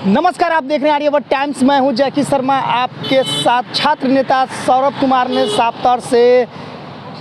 नमस्कार, आप देख रहे हैं आर्यभट्ट टाइम्स। मैं हूं जैकी शर्मा आपके साथ। छात्र नेता सौरभ कुमार ने साफ तौर से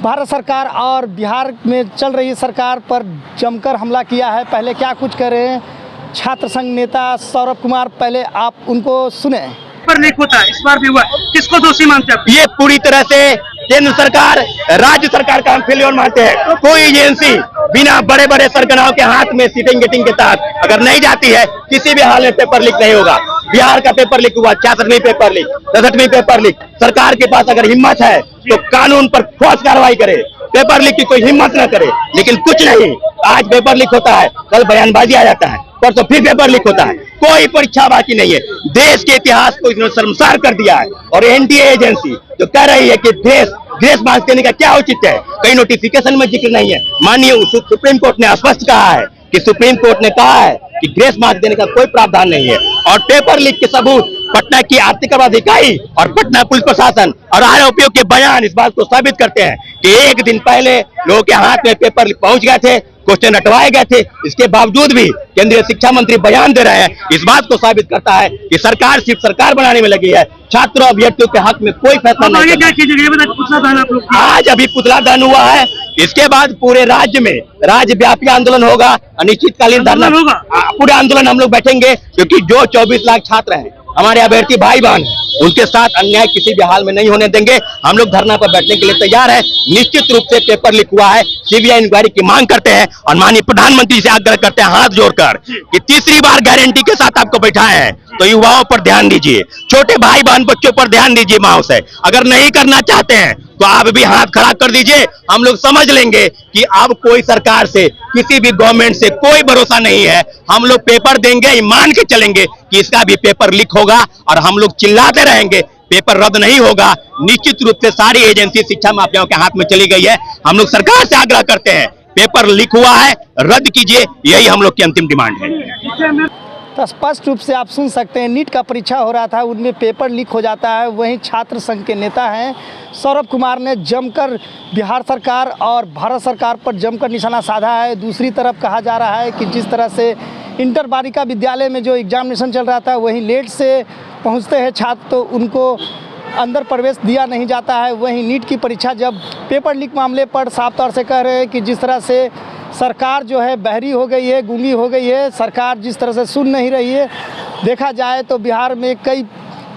भारत सरकार और बिहार में चल रही सरकार पर जमकर हमला किया है। पहले क्या कुछ कह रहे हैं छात्र संघ नेता सौरभ कुमार, पहले आप उनको सुने। पर नहीं होता, इस बार भी हुआ, किसको दोषी मानते हैं? ये पूरी तरह से केंद्र सरकार, राज्य सरकार का हम फेल्योर मानते हैं। कोई एजेंसी बिना बड़े बड़े सरगनाओं के हाथ में सीटिंग गेटिंग के तहत अगर नहीं जाती है, किसी भी हाल में पेपर लीक नहीं होगा। बिहार का पेपर लीक हुआ, 66वीं पेपर लीक, 67वीं पेपर लीक। सरकार के पास अगर हिम्मत है तो कानून पर ठोस कार्रवाई करे, पेपर लीक की कोई हिम्मत न करे। लेकिन कुछ नहीं, आज पेपर लीक होता है, कल बयानबाजी आ जाता है, परसों फिर पेपर लीक होता है। कोई परीक्षा बाकी नहीं है। देश के इतिहास को इसने शर्मसार कर दिया है। और एनडीए एजेंसी जो कह रही है कि ग्रेस मार्क्स देने का क्या औचित्य है, कहीं नोटिफिकेशन में जिक्र नहीं है। माननीय सुप्रीम कोर्ट ने स्पष्ट कहा है कि सुप्रीम कोर्ट ने कहा है कि ग्रेस मार्क्स देने का कोई प्रावधान नहीं है। और पेपर लीक के सबूत पटना की आर्थिक अपराध इकाई और पटना पुलिस प्रशासन और आरोपियों के बयान इस बात को साबित करते हैं कि एक दिन पहले लोगों के हाथ में पेपर लीक पहुंच गए थे, क्वेश्चन हटवाए गए थे। इसके बावजूद भी केंद्रीय शिक्षा मंत्री बयान दे रहे हैं। इस बात को साबित करता है कि सरकार सिर्फ सरकार बनाने में लगी है, छात्रों अभ्यर्थियों के हक में कोई फैसला नहीं। क्या कीजिएगा? पुतला दहन आप लोग आज अभी पुतला दहन हुआ है, इसके बाद पूरे राज्य में राज्यव्यापी आंदोलन होगा, अनिश्चितकालीन धरना होगा। पूरे आंदोलन हम लोग बैठेंगे, क्योंकि जो 24 लाख छात्र हैं, हमारे अभ्यर्थी भाई बहन हैं, उनके साथ अन्याय किसी भी हाल में नहीं होने देंगे। हम लोग धरना पर बैठने के लिए तैयार है। निश्चित रूप से पेपर लीक हुआ है, सीबीआई इंक्वायरी की मांग करते हैं और माननीय प्रधानमंत्री से आग्रह करते हैं हाथ जोड़कर कि तीसरी बार गारंटी के साथ आपको बैठाए हैं तो युवाओं पर ध्यान दीजिए, छोटे भाई बहन बच्चों पर ध्यान दीजिए। माओ से अगर नहीं करना चाहते हैं तो आप भी हाथ खड़ा कर दीजिए। हम लोग समझ लेंगे कि अब कोई सरकार से, किसी भी गवर्नमेंट से कोई भरोसा नहीं है। हम लोग पेपर देंगे, मान के चलेंगे कि इसका भी पेपर लीक होगा और हम लोग चिल्लाते रहेंगे, पेपर रद्द नहीं होगा। निश्चित रूप से सारी एजेंसी शिक्षा माफियाओं के हाथ में चली गई है। हम लोग सरकार से आग्रह करते हैं, पेपर लीक हुआ है, रद्द कीजिए। यही हम लोग की अंतिम डिमांड है। तो स्पष्ट रूप से आप सुन सकते हैं, नीट का परीक्षा हो रहा था, उनमें पेपर लीक हो जाता है। वहीं छात्र संघ के नेता हैं सौरभ कुमार ने जमकर बिहार सरकार और भारत सरकार पर जमकर निशाना साधा है। दूसरी तरफ कहा जा रहा है कि जिस तरह से इंटर बालिका विद्यालय में जो एग्जामिनेशन चल रहा था, वहीं लेट से पहुंचते हैं छात्र तो उनको अंदर प्रवेश दिया नहीं जाता है। वहीं नीट की परीक्षा जब पेपर लीक मामले पर साफ तौर से कह रहे हैं कि जिस तरह से सरकार जो है बहरी हो गई है, गूंगी हो गई है, सरकार जिस तरह से सुन नहीं रही है। देखा जाए तो बिहार में कई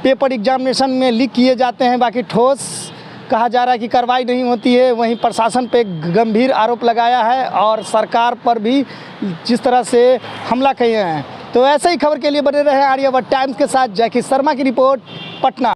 पेपर एग्जामिनेशन में लीक किए जाते हैं, बाकी ठोस कहा जा रहा है कि कार्रवाई नहीं होती है। वहीं प्रशासन पे गंभीर आरोप लगाया है और सरकार पर भी जिस तरह से हमला किए हैं। तो ऐसे ही खबर के लिए बने रहे आर्यभट्ट टाइम्स के साथ। जैकी शर्मा की रिपोर्ट, पटना।